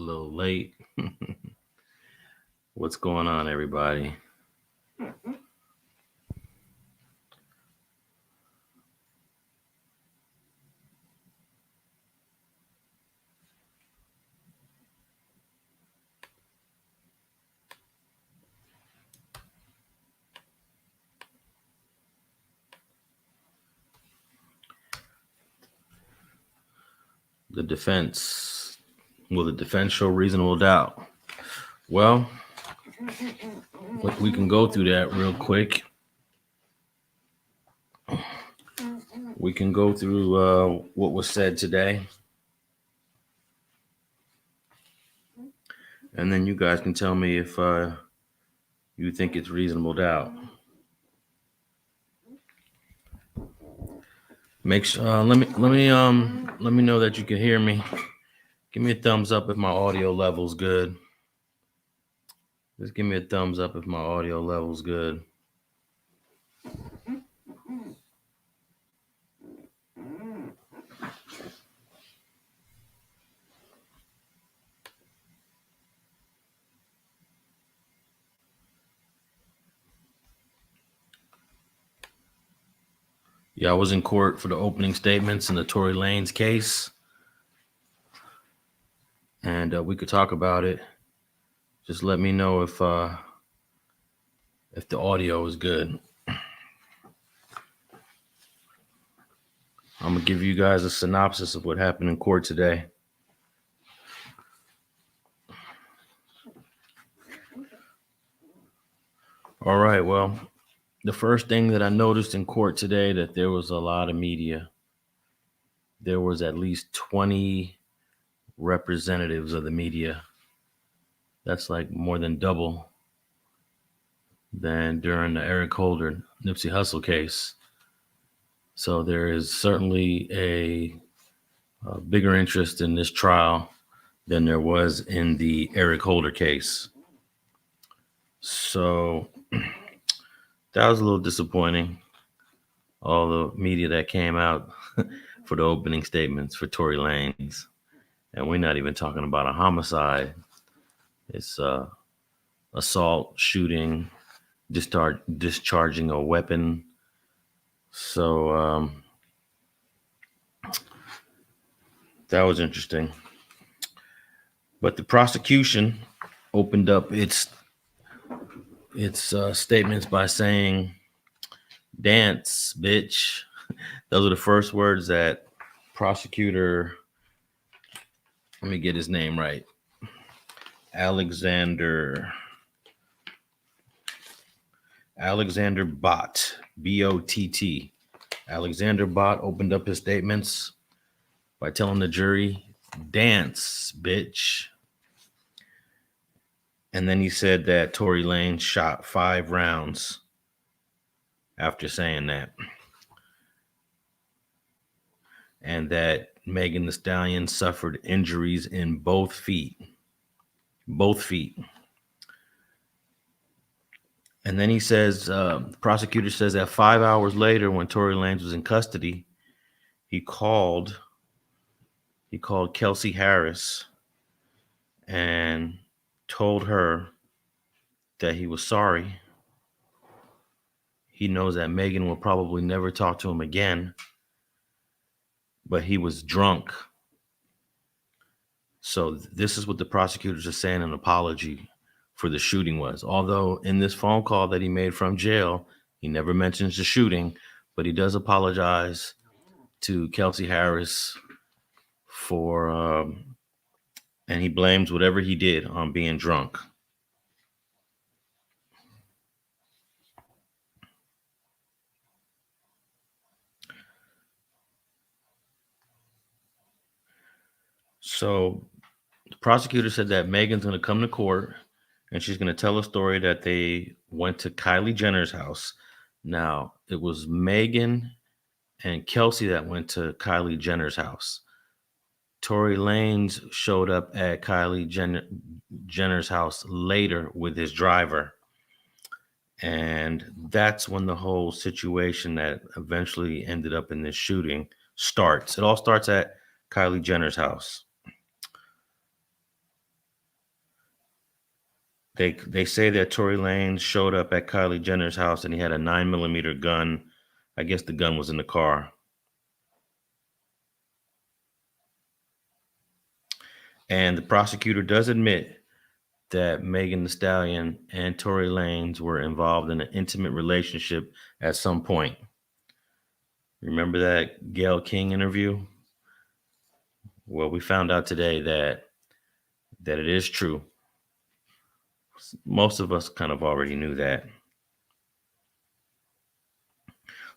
little late. What's going on, everybody? The defense. Will the defense show reasonable doubt? Well, we can go through that real quick. We can go through what was said today. And then you guys can tell me if you think it's reasonable doubt. Make sure. Let me know that you can hear me. Give me a thumbs up if my audio level's good. Just give me a thumbs up if my audio level's good. Yeah, I was in court for the opening statements in the Tory Lanez case. And we could talk about it. Just let me know if the audio is good. I'm gonna give you guys a synopsis of what happened in court today. All right, well, the first thing that I noticed in court today, that there was a lot of media. There was at least 20 representatives of the media. That's like more than double than during the Eric Holder Nipsey Hussle case. So there is certainly a bigger interest in this trial than there was in the Eric Holder case. So that was a little disappointing. All the media that came out for the opening statements for Tory Lanez. And we're not even talking about a homicide. It's assault, shooting, discharging a weapon. So that was interesting. But the prosecution opened up its statements by saying, "Dance, bitch." Those are the first words that prosecutor, let me get his name right, Alexander Bott, B-O-T-T. Alexander Bott opened up his statements by telling the jury, "Dance, bitch." And then he said that Tory Lanez shot 5 rounds after saying that. And that Megan Thee Stallion suffered injuries in both feet. Both feet. And then he says, the prosecutor says that 5 hours later, when Tory Lanez was in custody, he called Kelsey Harris and told her that he was sorry. He knows that Megan will probably never talk to him again, but he was drunk. So this is what the prosecutors are saying an apology for the shooting was. Although in this phone call that he made from jail, he never mentions the shooting, but he does apologize to Kelsey Harris for, and he blames whatever he did on being drunk. So the prosecutor said that Megan's going to come to court and she's going to tell a story that they went to Kaylie Jenner's house. Now, it was Megan and Kelsey that went to Kaylie Jenner's house. Tory Lanez showed up at Kaylie Jenner's house later with his driver. And that's when the whole situation that eventually ended up in this shooting starts. It all starts at Kaylie Jenner's house. They say that Tory Lanez showed up at Kylie Jenner's house and he had a 9mm gun. I guess the gun was in the car. And the prosecutor does admit that Megan Thee Stallion and Tory Lanez were involved in an intimate relationship at some point. Remember that Gayle King interview? Well, we found out today that it is true. Most of us kind of already knew that.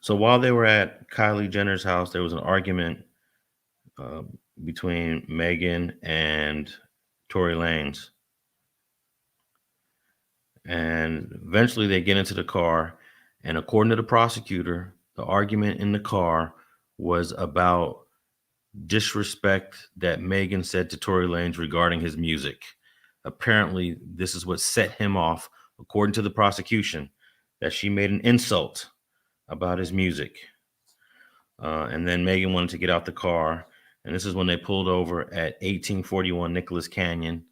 So while they were at Kylie Jenner's house, there was an argument between Megan and Tory Lanez. And eventually they get into the car. And according to the prosecutor, the argument in the car was about disrespect that Megan said to Tory Lanez regarding his music. Apparently, this is what set him off, according to the prosecution, that she made an insult about his music. And then Megan wanted to get out the car. And this is when they pulled over at 1841 Nicholas Canyon.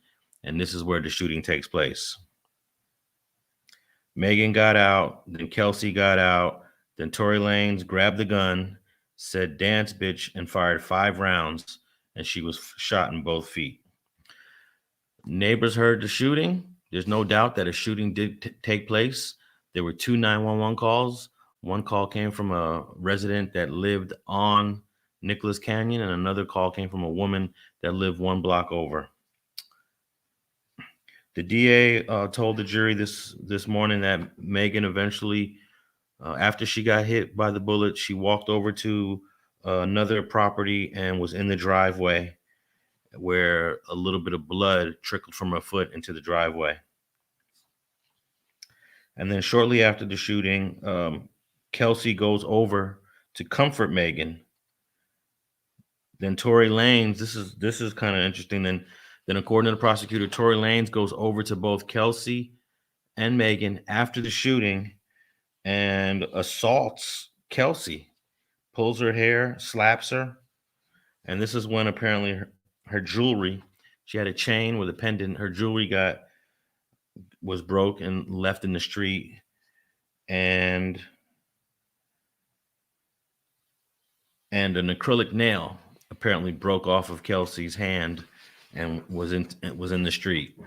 And this is where the shooting takes place. Megan got out, then Kelsey got out, then Tory Lanez grabbed the gun, said dance bitch, and fired 5 rounds, and she was shot in both feet. Neighbors heard the shooting. There's no doubt that a shooting did take place. There were 2 911 calls. One call came from a resident that lived on Nicholas Canyon, and another call came from a woman that lived 1 block over. The DA told the jury this morning that Megan eventually, after she got hit by the bullet, she walked over to another property and was in the driveway where a little bit of blood trickled from her foot into the driveway. And then shortly after the shooting, Kelsey goes over to comfort Megan. Then Tory Lanez, this is kind of interesting. Then according to the prosecutor, Tory Lanez goes over to both Kelsey and Megan after the shooting and assaults Kelsey, pulls her hair, slaps her. And this is when apparently her jewelry, she had a chain with a pendant. Her jewelry was broke and left in the street. And an acrylic nail apparently broke off of Kelsey's hand and was in the street,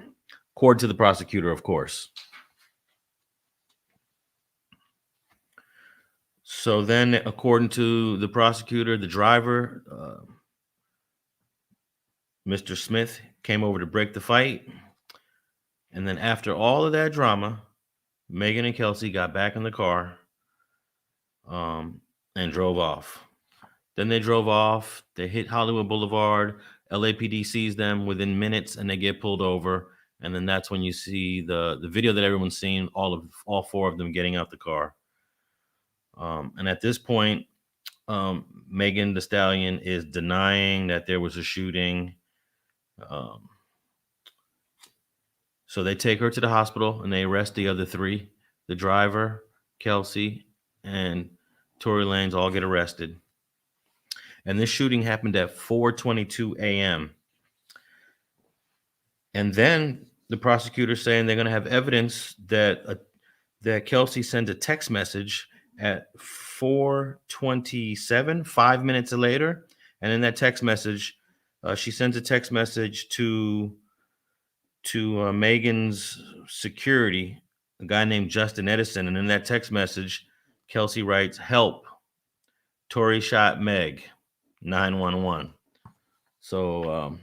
according to the prosecutor, of course. So then, according to the prosecutor, the driver, Mr. Smith, came over to break the fight. And then after all of that drama, Megan and Kelsey got back in the car and drove off. Then they drove off. They hit Hollywood Boulevard. LAPD sees them within minutes and they get pulled over. And then that's when you see the video that everyone's seen, all 4 of them getting out the car. And at this point, Megan Thee Stallion is denying that there was a shooting. So they take her to the hospital and they arrest the other 3. The driver, Kelsey, and Tory Lanez all get arrested. And this shooting happened at 4:22 a.m. And then the prosecutor's saying they're going to have evidence that Kelsey sent a text message at 4:27, 5 minutes later. And in that text message, she sends a text message to Megan's security, a guy named Justin Edison. And in that text message, Kelsey writes, "Help, Tory shot Meg, 911." So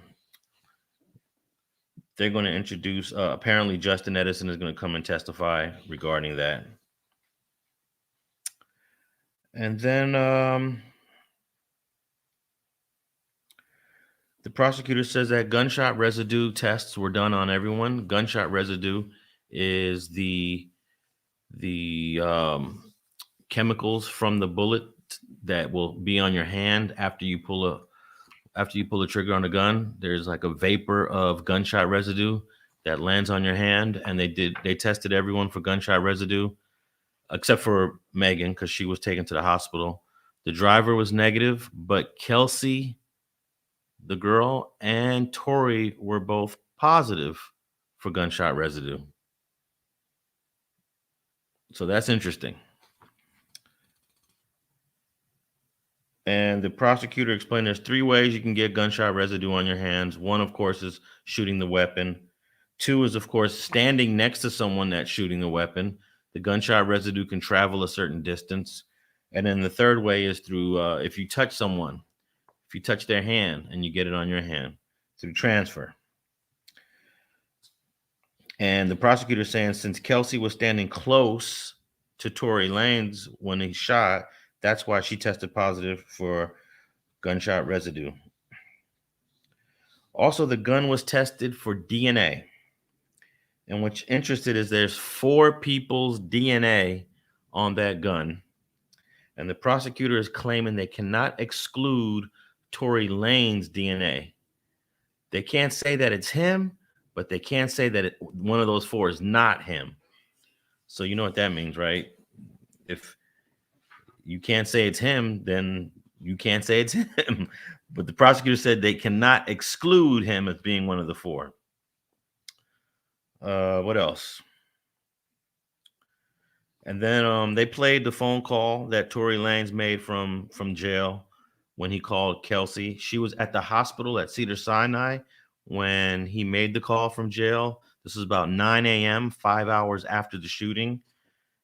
they're going to introduce, apparently Justin Edison is going to come and testify regarding that. And then the prosecutor says that gunshot residue tests were done on everyone. Gunshot residue is the chemicals from the bullet that will be on your hand after you pull the trigger on a gun. There's like a vapor of gunshot residue that lands on your hand, and they tested everyone for gunshot residue except for Megan because she was taken to the hospital. The driver was negative, but Kelsey, the girl, and Tory were both positive for gunshot residue. So that's interesting. And the prosecutor explained there's 3 ways you can get gunshot residue on your hands. One, of course, is shooting the weapon. 2 is, of course, standing next to someone that's shooting the weapon. The gunshot residue can travel a certain distance. And then the third way is through if you touch someone, if you touch their hand and you get it on your hand through transfer. And the prosecutor saying since Kelsey was standing close to Tory Lanez when he shot, that's why she tested positive for gunshot residue. Also, the gun was tested for DNA. And what's interesting is there's 4 people's DNA on that gun. And the prosecutor is claiming they cannot exclude Tory Lanez's DNA. They can't say that it's him, but they can't say that one of those 4 is not him. So you know what that means, right? If you can't say it's him, then you can't say it's him. But the prosecutor said they cannot exclude him as being one of the 4. What else? And then they played the phone call that Tory Lanez made from jail when he called Kelsey. She was at the hospital at Cedars-Sinai when he made the call from jail. This is about 9 a.m., 5 hours after the shooting.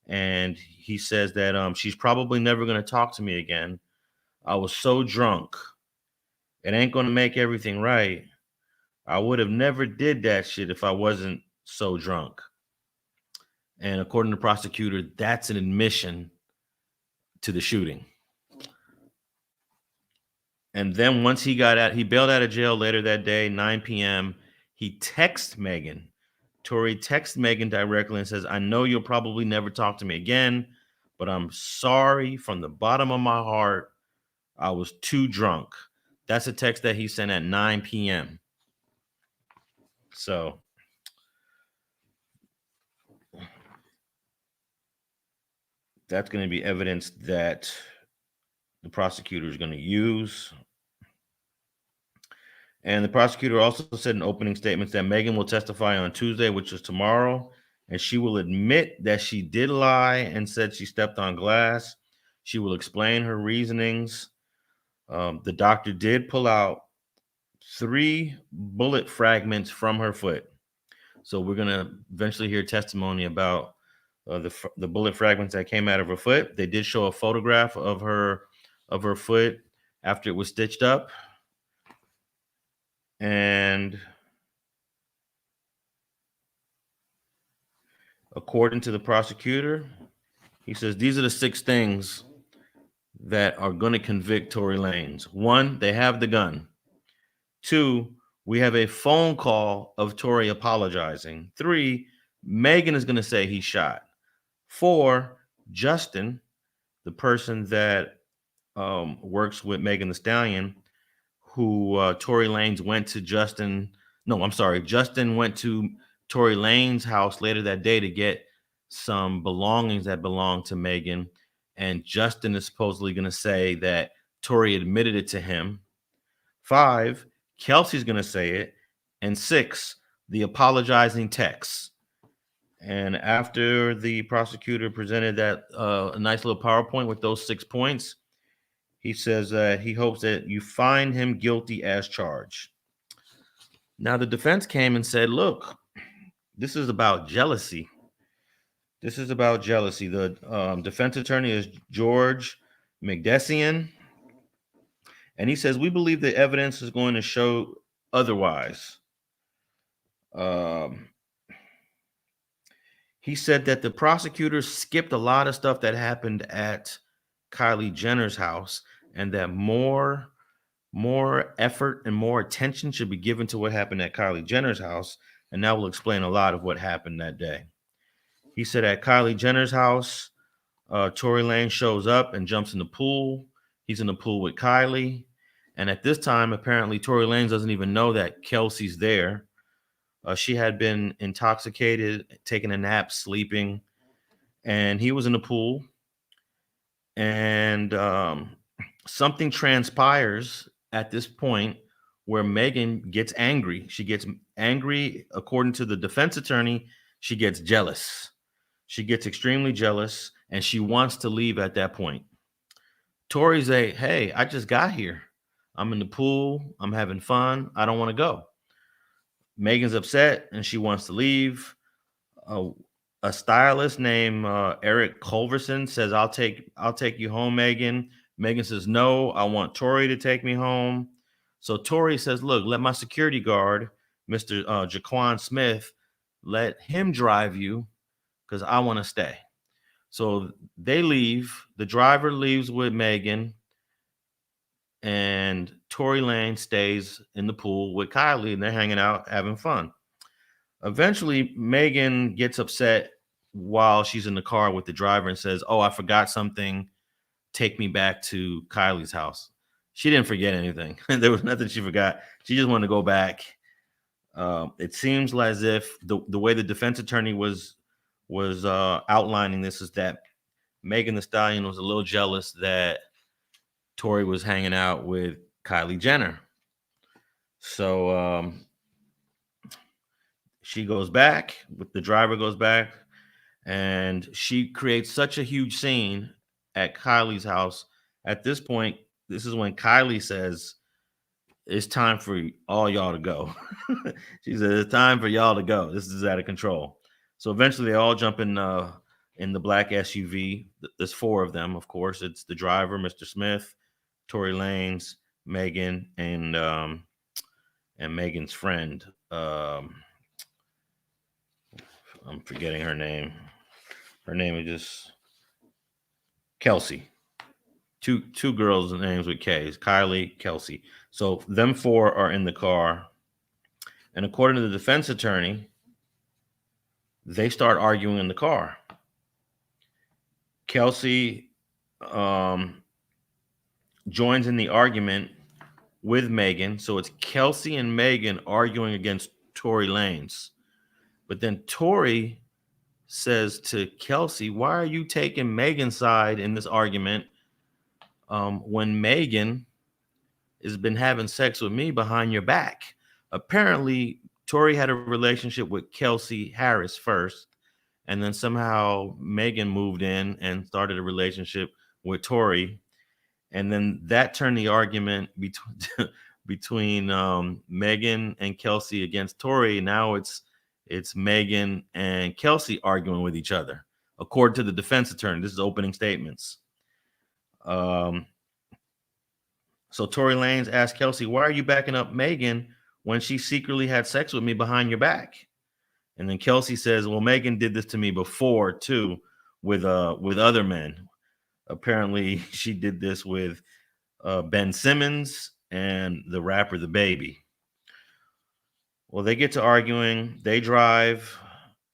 And he says that she's probably never going to talk to me again. I was so drunk. It ain't going to make everything right. I would have never did that shit if I wasn't so drunk. And according to the prosecutor, that's an admission to the shooting. And then once he got out, he bailed out of jail later that day, 9 p.m. He texts Megan. Tory texts Megan directly and says, I know you'll probably never talk to me again, but I'm sorry from the bottom of my heart. I was too drunk. That's a text that he sent at 9 p.m. So that's going to be evidence that the prosecutor is going to use. And the prosecutor also said in opening statements that Megan will testify on Tuesday, which is tomorrow, and she will admit that she did lie and said she stepped on glass. She will explain her reasonings. The doctor did pull out 3 bullet fragments from her foot. So we're going to eventually hear testimony about the bullet fragments that came out of her foot. They did show a photograph of her foot after it was stitched up. And according to the prosecutor, he says these are the 6 things that are going to convict Tory Lanez. 1, they have the gun. 2, we have a phone call of Tory apologizing. 3, Megan is going to say he shot. 4, Justin, the person that works with Megan Thee Stallion, who Tory Lanez went to Justin went to Tory Lanez's house later that day to get some belongings that belonged to Megan. And Justin is supposedly going to say that Tory admitted it to him. 5, Kelsey's going to say it. And 6, the apologizing text. And after the prosecutor presented that a nice little PowerPoint with those 6 points, he says that he hopes that you find him guilty as charged. Now, the defense came and said, look, this is about jealousy. This is about jealousy. The defense attorney is George Mgdesyan. And he says, we believe the evidence is going to show otherwise. He said that the prosecutors skipped a lot of stuff that happened at Kaylie Jenner's house, and that more effort and more attention should be given to what happened at Kaylie Jenner's house, and that will explain a lot of what happened that day. He said at Kaylie Jenner's house, Tory Lanez shows up and jumps in the pool. He's in the pool with Kaylie, and at this time, apparently, Tory Lanez doesn't even know that Kelsey's there. She had been intoxicated, taking a nap, sleeping, and he was in the pool. And something transpires at this point where Megan gets angry. She gets angry. According to the defense attorney, she gets jealous. She gets extremely jealous and she wants to leave at that point. Tory's hey, I just got here. I'm in the pool. I'm having fun. I don't want to go. Megan's upset and she wants to leave. A, a stylist named Eric Culverson says, I'll take you home, Megan. Megan says, no, I want Tory to take me home. So Tory says, look, let my security guard, Mr. Jaquon Smith, let him drive you because I want to stay. So they leave. The driver leaves with Megan, and Tory Lanez stays in the pool with Kaylie, and they're hanging out, having fun. Eventually, Megan gets upset while she's in the car with the driver and says, oh, I forgot something. Take me back to Kylie's house. She didn't forget anything. There was nothing she forgot. She just wanted to go back. It seems as if the way the defense attorney was outlining this is that Megan Thee Stallion was a little jealous that Tory was hanging out with Kaylie Jenner. So she goes back, the driver goes back, and she creates such a huge scene at Kylie's house. At this point, this is when Kaylie says, it's time for all y'all to go. She said, it's time for y'all to go. This is out of control. So eventually they all jump in the black SUV. There's four of them, of course. It's the driver, Mr. Smith, Tory Lanez, Megan, and Megan's friend. I'm forgetting her name. Her name is just Kelsey. Two girls' names with K's. Kaylie, Kelsey. So them four are in the car. And according to the defense attorney, they start arguing in the car. Kelsey joins in the argument with Megan. So it's Kelsey and Megan arguing against Tory Lanez. But then Tory says to Kelsey, why are you taking Megan's side in this argument when Megan has been having sex with me behind your back? Apparently, Tory had a relationship with Kelsey Harris first, and then somehow Megan moved in and started a relationship with Tory. And then that turned the argument between Megan and Kelsey against Tory. Now it's Megan and Kelsey arguing with each other, according to the defense attorney. This is opening statements. So Tory Lanez asked Kelsey, why are you backing up Megan when she secretly had sex with me behind your back? And then Kelsey says, well, Megan did this to me before too, with other men. Apparently she did this with Ben Simmons and the rapper The Baby. Well, they get to arguing, they drive,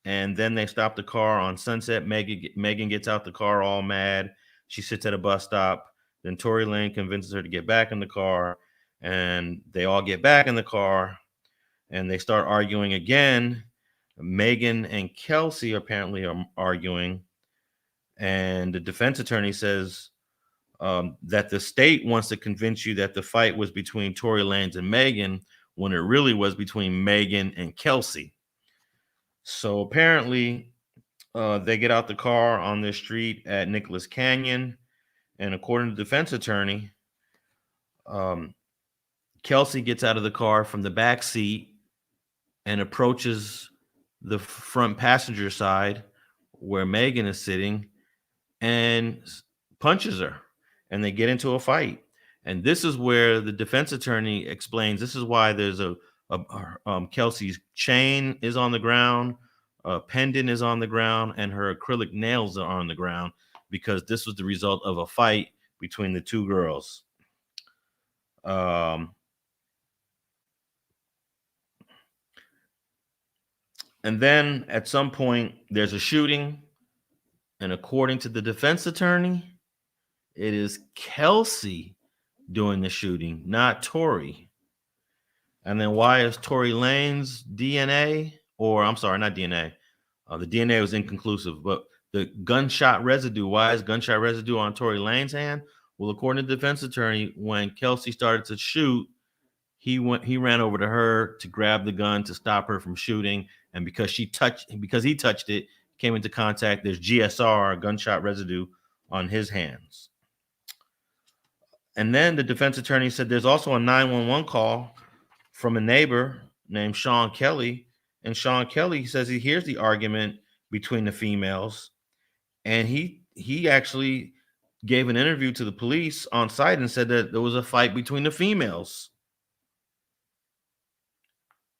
and then they stop the car on Sunset. Megan gets out the car all mad. She sits at a bus stop. Then Tory Lanez convinces her to get back in the car, and they all get back in the car, and they start arguing again. Megan and Kelsey apparently are arguing, and the defense attorney says that the state wants to convince you that the fight was between Tory Lanez and Megan when it really was between Megan and Kelsey. So apparently they get out the car on this street at Nicholas Canyon. And according to the defense attorney, Kelsey gets out of the car from the back seat and approaches the front passenger side where Megan is sitting and punches her. And they get into a fight. And this is where the defense attorney explains this is why there's Kelsey's chain is on the ground, a pendant is on the ground, and her acrylic nails are on the ground, because this was the result of a fight between the two girls. And then at some point, there's a shooting. And according to the defense attorney, it is Kelsey doing the shooting, not Tory. And then why is Tory Lanez DNA, or I'm sorry, not DNA. The DNA was inconclusive, but the gunshot residue, why is gunshot residue on Tory Lanez's hand? Well, according to the defense attorney, when Kelsey started to shoot, he ran over to her to grab the gun to stop her from shooting. And because he touched it, came into contact. There's GSR, gunshot residue, on his hands. And then the defense attorney said there's also a 911 call from a neighbor named Sean Kelly. And Sean Kelly says he hears the argument between the females. And he actually gave an interview to the police on site and said that there was a fight between the females.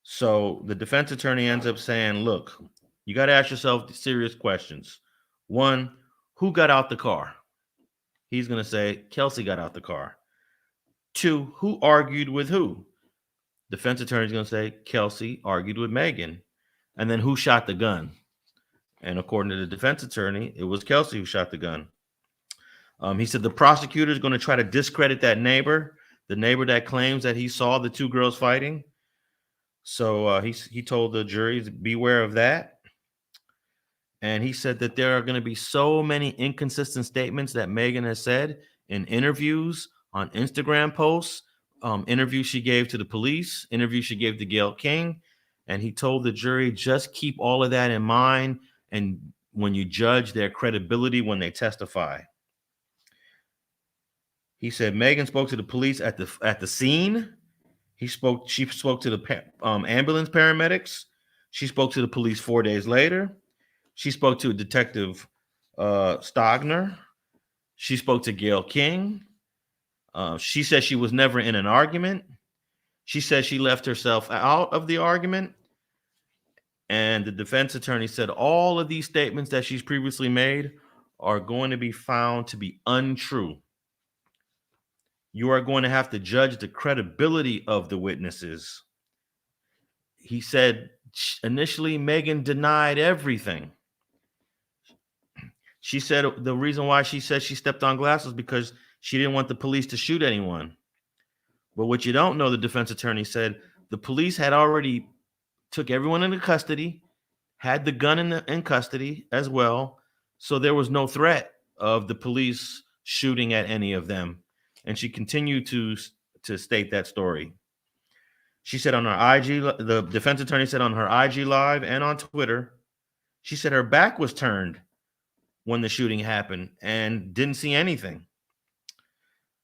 So the defense attorney ends up saying, look, you got to ask yourself serious questions. One, who got out the car? He's going to say Kelsey got out the car. Two, who argued with who? Defense attorney is going to say Kelsey argued with Megan. And then who shot the gun? And according to the defense attorney, it was Kelsey who shot the gun. He said the prosecutor is going to try to discredit that neighbor, the neighbor that claims that he saw the two girls fighting. So he told the jury to beware of that. And he said that there are going to be so many inconsistent statements that Megan has said in interviews, on Instagram posts, interviews she gave to the police, interviews she gave to Gayle King. And he told the jury, just keep all of that in mind. And when you judge their credibility when they testify. He said Megan spoke to the police at the scene. She spoke to the ambulance paramedics. She spoke to the police 4 days later. She spoke to Detective Stogner. She spoke to Gayle King. She said she was never in an argument. She said she left herself out of the argument. And the defense attorney said all of these statements that she's previously made are going to be found to be untrue. You are going to have to judge the credibility of the witnesses. He said initially Megan denied everything. She said the reason why she said she stepped on glass was because she didn't want the police to shoot anyone. But what you don't know, the defense attorney said, the police had already took everyone into custody, had the gun in custody as well. So there was no threat of the police shooting at any of them. And she continued to state that story. She said on her IG, the defense attorney said on her IG Live and on Twitter, she said her back was turned when the shooting happened and didn't see anything.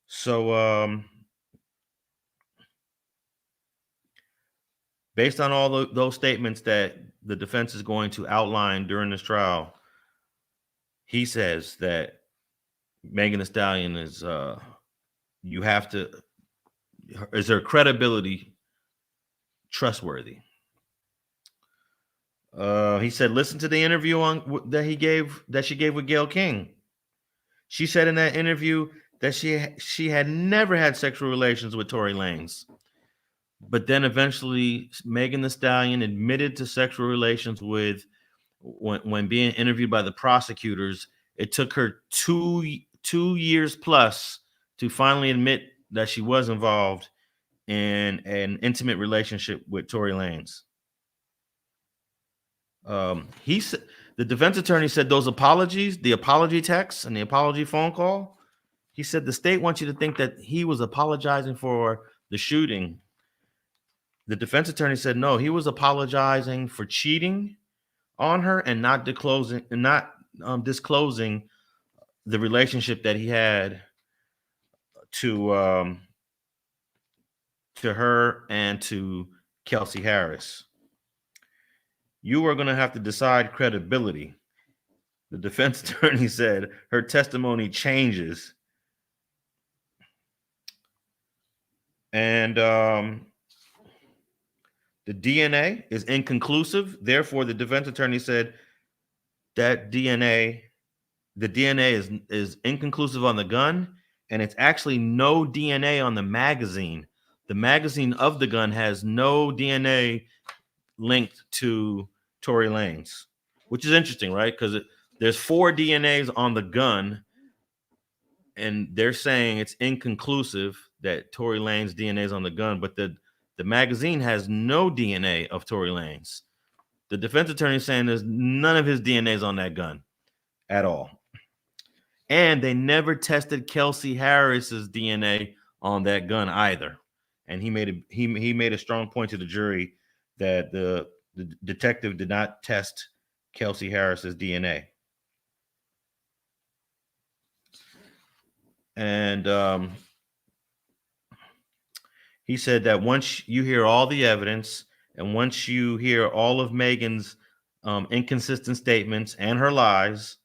So based on all those statements that the defense is going to outline during this trial, he says that Megan Thee Stallion is is her credibility trustworthy? He said, listen to the interview that she gave with Gayle King. She said in that interview that she had never had sexual relations with Tory Lanez. But then eventually Megan Thee Stallion admitted to sexual relations with, when being interviewed by the prosecutors, it took her two years plus to finally admit that she was involved in an intimate relationship with Tory Lanez. He said, the defense attorney said those apologies, the apology text and the apology phone call, he said the state wants you to think that he was apologizing for the shooting. The defense attorney said no, he was apologizing for cheating on her and not disclosing the relationship that he had to her and to Kelsey Harris. You are going to have to decide credibility. The defense attorney said her testimony changes. And the DNA is inconclusive. Therefore, the defense attorney said that the DNA is inconclusive on the gun, and it's actually no DNA on the magazine. The magazine of the gun has no DNA linked to Tory Lanez, which is interesting, right? Because there's 4 DNAs on the gun, and they're saying it's inconclusive that Tory Lanez DNA is on the gun, but the magazine has no DNA of Tory Lanez. The defense attorney is saying there's none of his DNAs on that gun at all. And they never tested Kelsey Harris's DNA on that gun either. And he made a strong point to the jury that the detective did not test Kelsey Harris's DNA. And he said that once you hear all the evidence and once you hear all of Megan's inconsistent statements and her lies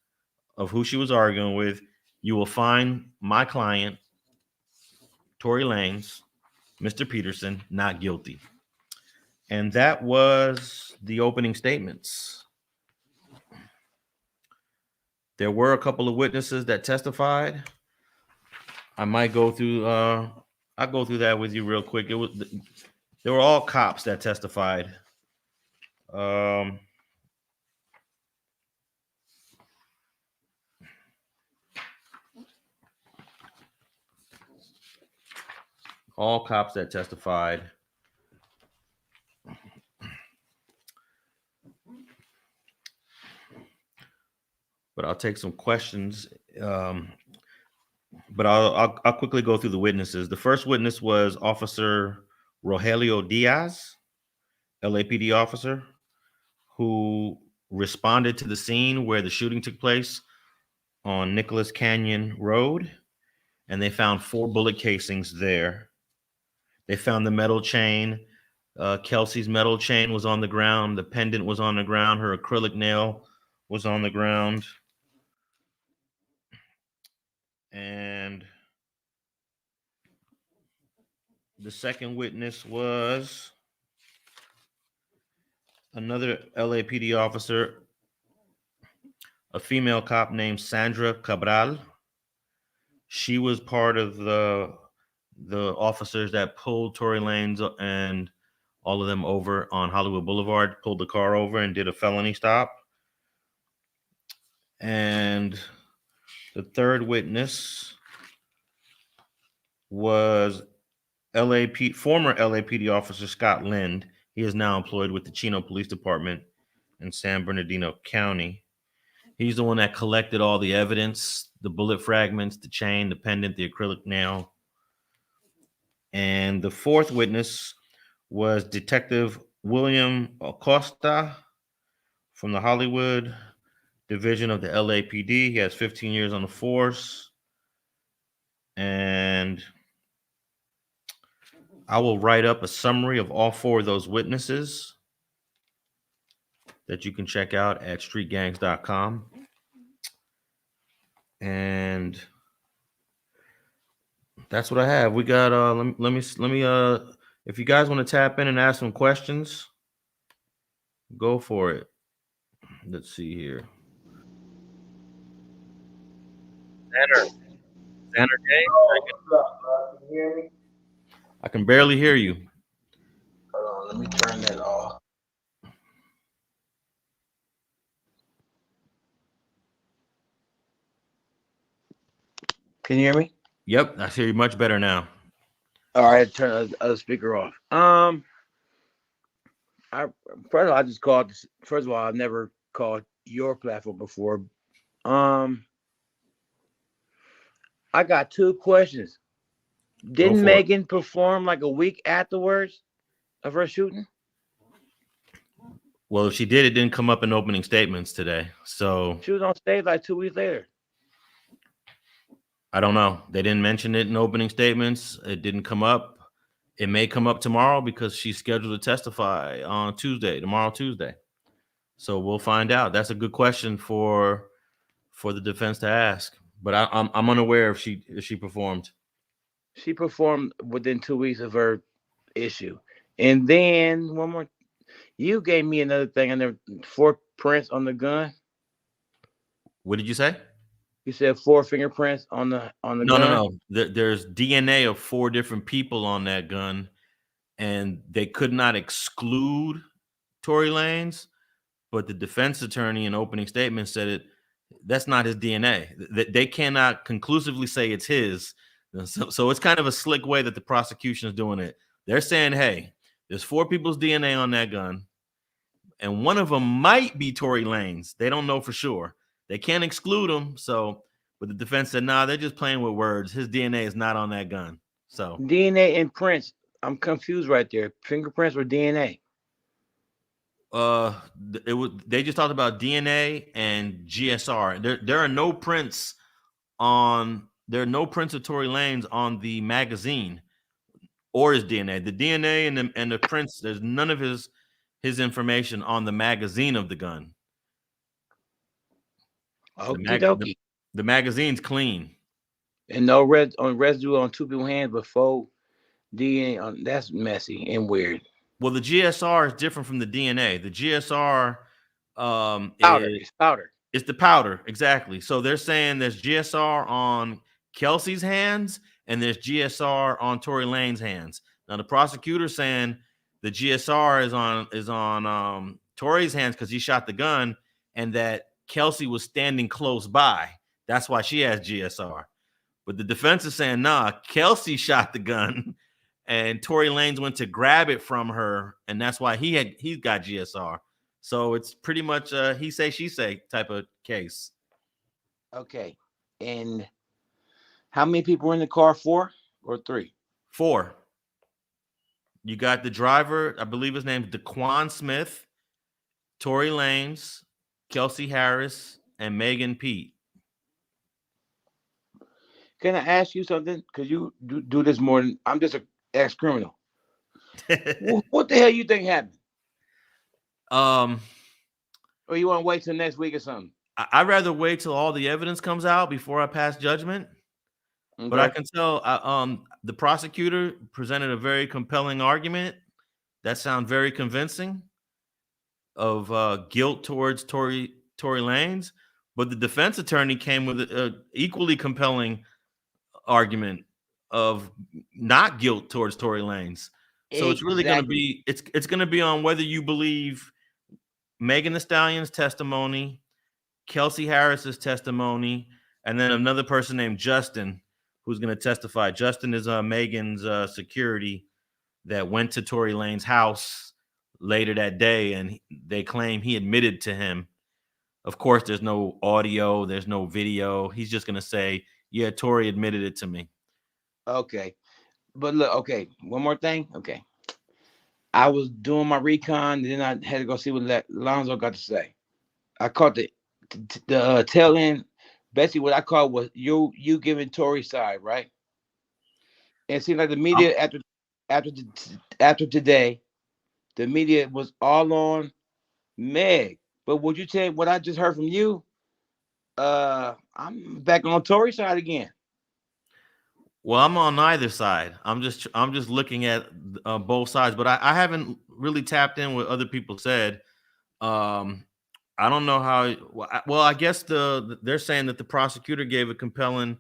of who she was arguing with, you will find my client, Tory Lanez, Mr. Peterson, not guilty. And that was the opening statements. There were a couple of witnesses that testified. I might go through. I'll go through that with you real quick. They were all cops that testified. All cops that testified. But I'll take some questions. But I'll quickly go through the witnesses. The first witness was Officer Rogelio Diaz, LAPD officer, who responded to the scene where the shooting took place on Nicholas Canyon Road, and they found 4 bullet casings there. They found the metal chain. Kelsey's metal chain was on the ground. The pendant was on the ground. Her acrylic nail was on the ground. And the second witness was another LAPD officer, a female cop named Sandra Cabral. She was part of the officers that pulled Tory Lanez and all of them over on Hollywood Boulevard, pulled the car over and did a felony stop. And the third witness was former LAPD officer Scott Lind. He is now employed with the Chino Police Department in San Bernardino County. He's the one that collected all the evidence, the bullet fragments, the chain, the pendant, the acrylic nail. And the fourth witness was Detective William Acosta from the Hollywood Division of the LAPD. He has 15 years on the force. And I will write up a summary of all 4 of those witnesses that you can check out at streetgangs.com. And that's what I have. We got let me if you guys want to tap in and ask some questions, go for it. Let's see here. Xander Day? Can you hear me? I can barely hear you. Hold on, let me turn that off. Can you hear me? Yep, I hear you much better now. All right, turn the other speaker off. First of all, I just called. First of all, I've never called your platform before. I got 2 questions. Didn't Megan perform like a week afterwards of her shooting? Well, if she did, it didn't come up in opening statements today. So she was on stage like 2 weeks later. I don't know. They didn't mention it in opening statements. It didn't come up. It may come up tomorrow because she's scheduled to testify on tomorrow, Tuesday. So we'll find out. That's a good question for the defense to ask. But I'm unaware if she performed. She performed within 2 weeks of her issue. And then one more. You gave me another thing. And there 4 prints on the gun. What did you say? You said 4 fingerprints on the gun? No. There's DNA of 4 different people on that gun, and they could not exclude Tory Lanez, but the defense attorney in opening statement said that's not his DNA. They cannot conclusively say it's his. So it's kind of a slick way that the prosecution is doing it. They're saying, hey, there's 4 people's DNA on that gun, and one of them might be Tory Lanez. They don't know for sure. They can't exclude him. But the defense said, nah, they're just playing with words. His DNA is not on that gun. So DNA and prints. I'm confused right there. Fingerprints or DNA? They just talked about DNA and GSR. There are no prints on. There are no prints of Tory Lanez on the magazine or his DNA. The DNA and the prints. There's none of his information on the magazine of the gun. Okie dokie. The magazine's clean. And no residue on two people's hands before DNA. That's messy and weird. Well, the GSR is different from the DNA. The GSR powder. It's powder. It's the powder, exactly. So they're saying there's GSR on Kelsey's hands and there's GSR on Tory Lanez's hands. Now the prosecutor's saying the GSR is on Tory's hands because he shot the gun, and that Kelsey was standing close by. That's why she has GSR. But the defense is saying, nah, Kelsey shot the gun and Tory Lanez went to grab it from her, and that's why he's got GSR. So it's pretty much a he say, she say type of case. Okay. And how many people were in the car? 4 or 3? 4. You got the driver, I believe his name's Jaquon Smith, Tory Lanez, Kelsey Harris, and Megan Pete. Can I ask you something? Because you do this more than I'm just an ex-criminal. What the hell you think happened? Or you want to wait till next week or something? I'd rather wait till all the evidence comes out before I pass judgment. Okay. But I can tell the prosecutor presented a very compelling argument that sounds very convincing of guilt towards Tory Lanez. But the defense attorney came with an equally compelling argument of not guilt towards Tory Lanez. So it's really going to be it's going to be on whether you believe Megan Thee Stallion's testimony, Kelsey Harris's testimony, and then another person named Justin who's going to testify. Justin is Megan's security that went to Tory Lanez's house later that day, and they claim he admitted to him. Of course, there's no audio, there's no video. He's just going to say, yeah, Tory admitted it to me. Okay. But look, okay, one more thing. Okay. I was doing my recon, and then I had to go see what Alonso got to say. I caught the tail end. Basically, what I caught was you giving Tory's side, right? And it seemed like the media after today, the media was all on Meg. But would you tell what I just heard from you? I'm back on Tory's side again. Well, I'm on neither side. I'm just looking at both sides, but I haven't really tapped in what other people said. I don't know how. Well, I guess they're saying that the prosecutor gave a compelling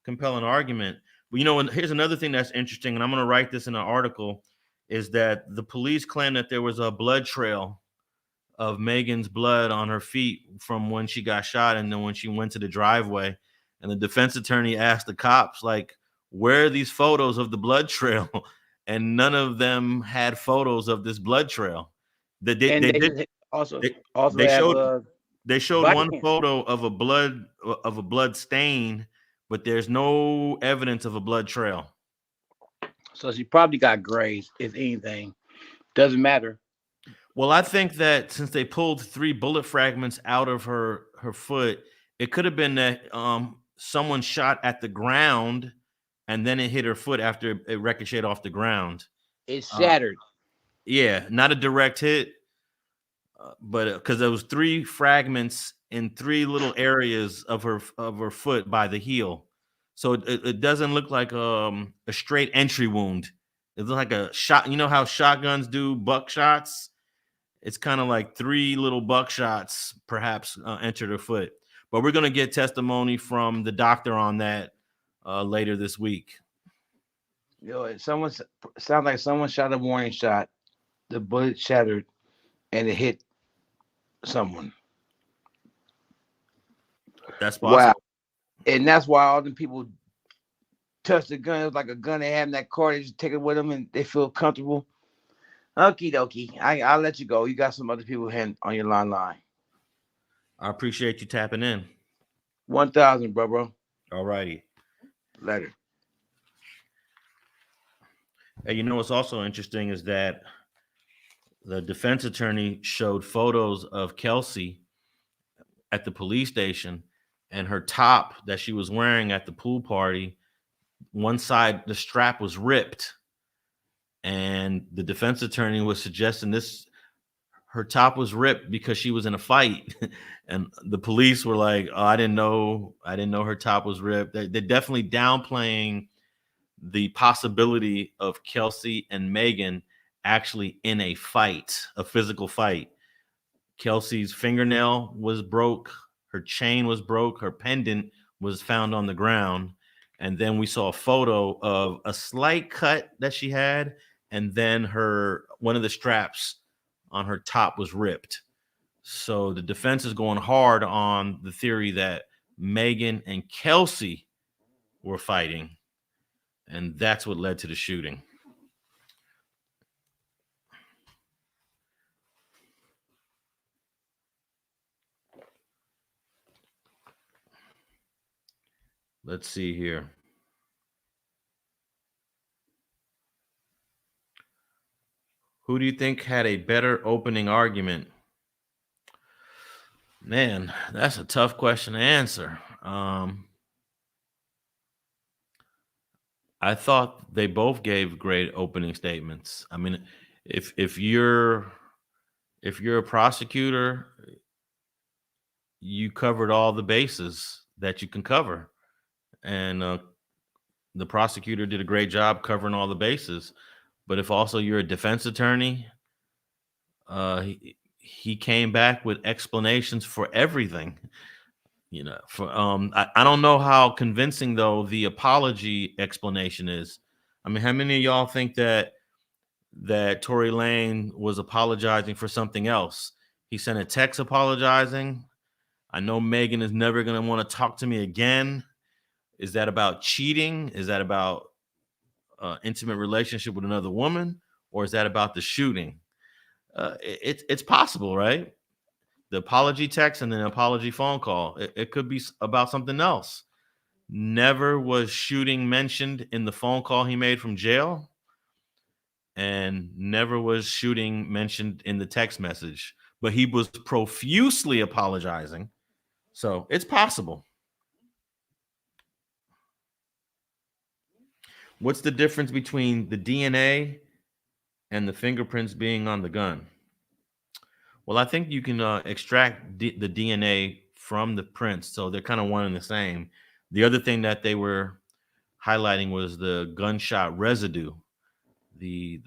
argument. But here's another thing that's interesting, and I'm going to write this in an article, is that the police claim that there was a blood trail of Megan's blood on her feet from when she got shot and then when she went to the driveway. And the defense attorney asked the cops, like, where are these photos of the blood trail? And none of them had photos of this blood trail. They showed one photo of a blood stain, but there's no evidence of a blood trail. So she probably got grazed, if anything. Doesn't matter. Well, I think that since they pulled 3 bullet fragments out of her foot, it could have been that someone shot at the ground and then it hit her foot after it ricocheted off the ground. It shattered. Yeah, not a direct hit, but because there was 3 fragments in 3 little areas of her foot by the heel. So it doesn't look like a straight entry wound. It looks like a shot. You know how shotguns do buckshots? It's kind of like 3 little buckshots perhaps entered her foot. But we're going to get testimony from the doctor on that later this week. It sounds like someone shot a warning shot. The bullet shattered and it hit someone. That's possible. Wow. And that's why all the people touch the gun. It was like a gun they had in that car. They just take it with them and they feel comfortable. Okie dokie. I'll let you go. You got some other people on your line. I appreciate you tapping in. 1,000, bro. All righty. Later. Hey, what's also interesting is that the defense attorney showed photos of Kelsey at the police station, and her top that she was wearing at the pool party, one side, the strap was ripped. And the defense attorney was suggesting her top was ripped because she was in a fight. And the police were like, oh, I didn't know her top was ripped. They're definitely downplaying the possibility of Kelsey and Megan actually in a fight, a physical fight. Kelsey's fingernail was broke, her chain was broke, her pendant was found on the ground. And then we saw a photo of a slight cut that she had, and then one of the straps on her top was ripped. So the defense is going hard on the theory that Megan and Kelsey were fighting, and that's what led to the shooting. Let's see here. Who do you think had a better opening argument? Man, that's a tough question to answer. I thought they both gave great opening statements. I mean, if you're a prosecutor, you covered all the bases that you can cover, and the prosecutor did a great job covering all the bases. But if also you're a defense attorney, he came back with explanations for everything. I don't know how convincing though the apology explanation is. I mean, how many of y'all think that Tory Lanez was apologizing for something else? He sent a text apologizing. I know Megan is never going to want to talk to me again. Is that about cheating? Is that about intimate relationship with another woman? Or is that about the shooting? It's possible, right? The apology text and then an apology phone call. It could be about something else. Never was shooting mentioned in the phone call he made from jail, and never was shooting mentioned in the text message, but he was profusely apologizing. So it's possible. What's the difference between the DNA and the fingerprints being on the gun? Well, I think you can extract the DNA from the prints, so they're kind of one and the same. The other thing that they were highlighting was the gunshot residue, the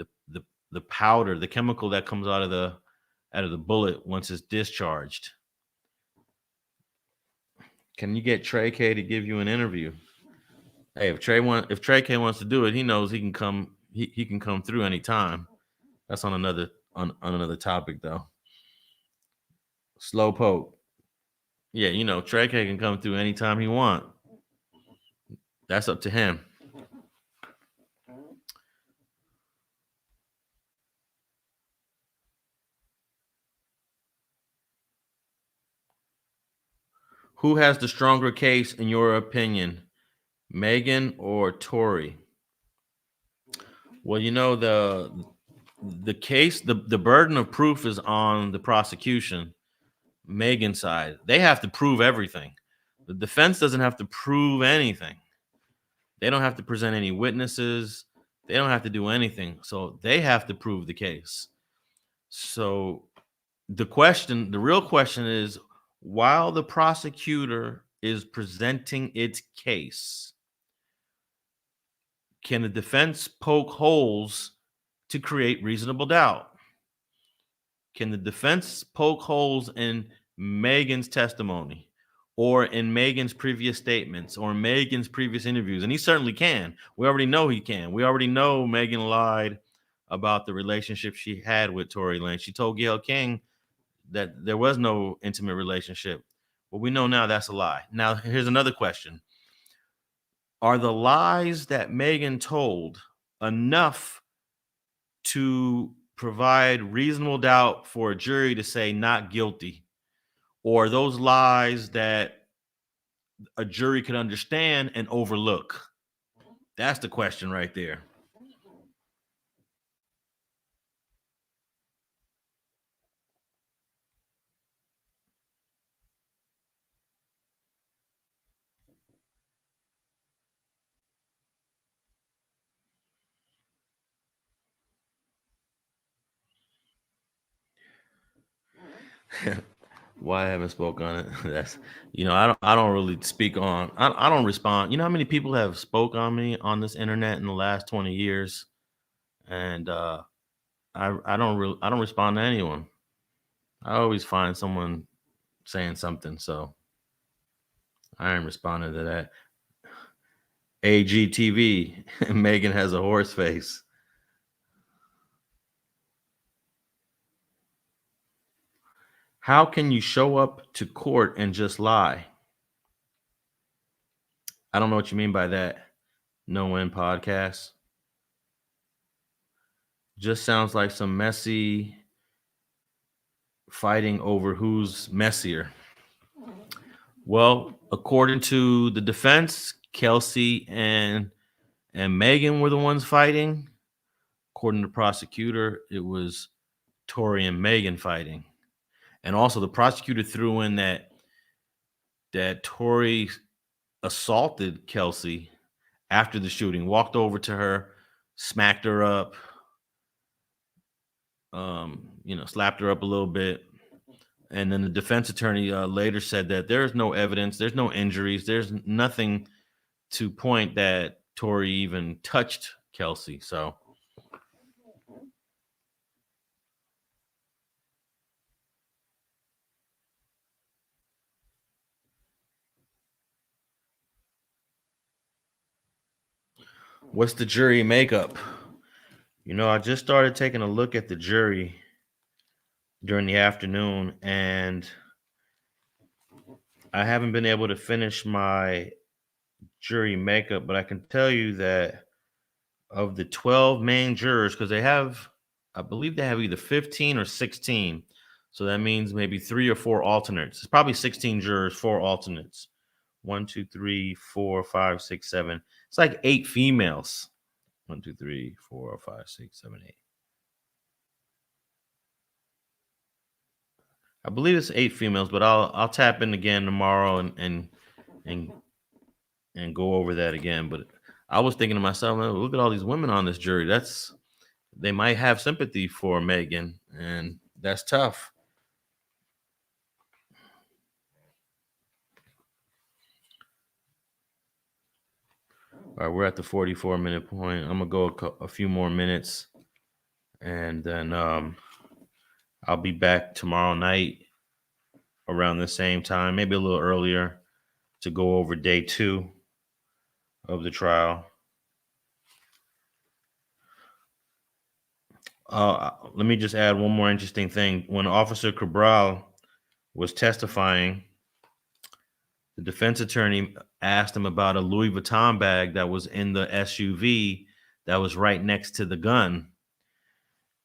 powder, the chemical that comes out of the bullet once it's discharged. Can you get Trey K to give you an interview? Hey, if Trey K wants to do it, he knows he can come. He can come through anytime. That's on another topic though. Slow poke. Yeah, Trey K can come through anytime he want. That's up to him. Who has the stronger case in your opinion, Megan or Tory? Well, the case, the burden of proof is on the prosecution, Megan's side. They have to prove everything. The defense doesn't have to prove anything. They don't have to present any witnesses. They don't have to do anything. So they have to prove the case. So the real question is, while the prosecutor is presenting its case, can the defense poke holes to create reasonable doubt? Can the defense poke holes in Megan's testimony or in Megan's previous statements or Megan's previous interviews? And he certainly can. We already know he can. We already know Megan lied about the relationship she had with Tory Lanez. She told Gayle King that there was no intimate relationship. Well, we know now that's a lie. Now, here's another question. Are the lies that Megan told enough to provide reasonable doubt for a jury to say not guilty? Or those lies that a jury could understand and overlook? That's the question right there. Why I haven't spoke on it? That's I don't really speak on. I don't respond. You know how many people have spoke on me on this internet in the last 20 years, and I don't respond to anyone. I always find someone saying something, so I ain't responding to that. AGTV, Megan has a horse face. How can you show up to court and just lie? I don't know what you mean by that. No win podcast. Just sounds like some messy fighting over who's messier. Well, according to the defense, Kelsey and Megan were the ones fighting. According to the prosecutor, it was Tory and Megan fighting. And also the prosecutor threw in that Tory assaulted Kelsey after the shooting, walked over to her, smacked her up, slapped her up a little bit. And then the defense attorney later said that there is no evidence, there's no injuries, there's nothing to point that Tory even touched Kelsey. So what's the jury makeup? I just started taking a look at the jury during the afternoon, and I haven't been able to finish my jury makeup, but I can tell you that of the 12 main jurors, because I believe they have either 15 or 16. So that means maybe 3 or 4 alternates. It's probably 16 jurors, 4 alternates. 1, 2, 3, 4, 5, 6, 7. It's like 8 females. 1, 2, 3, 4, 5, 6, 7, 8. I believe it's 8 females, but I'll tap in again tomorrow and and go over that again. But I was thinking to myself, "Man, look at all these women on this jury. They might have sympathy for Megan, and that's tough." All right, we're at the 44-minute point. I'm gonna go a few more minutes, and then I'll be back tomorrow night around the same time, maybe a little earlier, to go over day 2 of the trial. Let me just add one more interesting thing. When Officer Cabral was testifying, the defense attorney asked him about a Louis Vuitton bag that was in the SUV that was right next to the gun.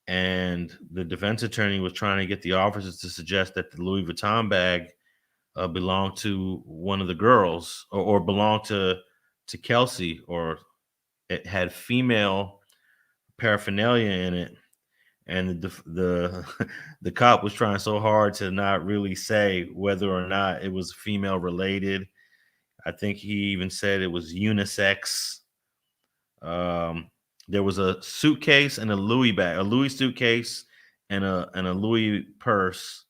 And the defense attorney was trying to get the officers to suggest that the Louis Vuitton bag belonged to one of the girls, or belonged to Kelsey, or it had female paraphernalia in it. And the the cop was trying so hard to not really say whether or not it was female related. I think he even said it was unisex. Um, there was a suitcase and a Louis bag, a Louis suitcase and a Louis purse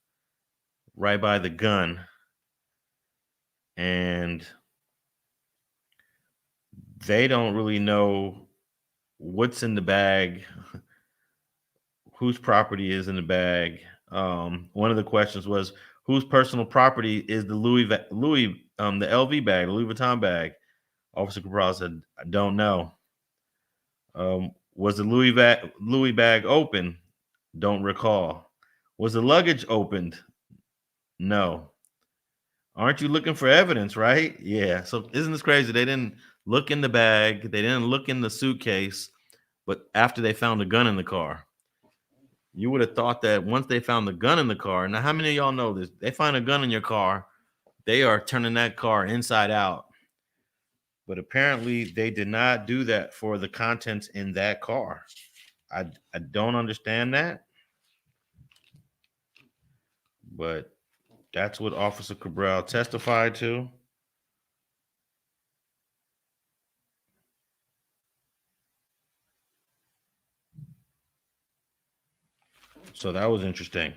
right by the gun, and they don't really know what's in the bag, whose property is in the bag. One of the questions was, whose personal property is the the LV bag, the Louis Vuitton bag? Officer Cabral said, "I don't know." Was the Louis bag open? Don't recall. Was the luggage opened? No. Aren't you looking for evidence, right? Yeah. So isn't this crazy? They didn't look in the bag, they didn't look in the suitcase, but after they found a gun in the car. You would have thought that once they found the gun in the car, now how many of y'all know this? They find a gun in your car, they are turning that car inside out. But apparently they did not do that for the contents in that car. I don't understand that, but that's what Officer Cabral testified to. So that was interesting.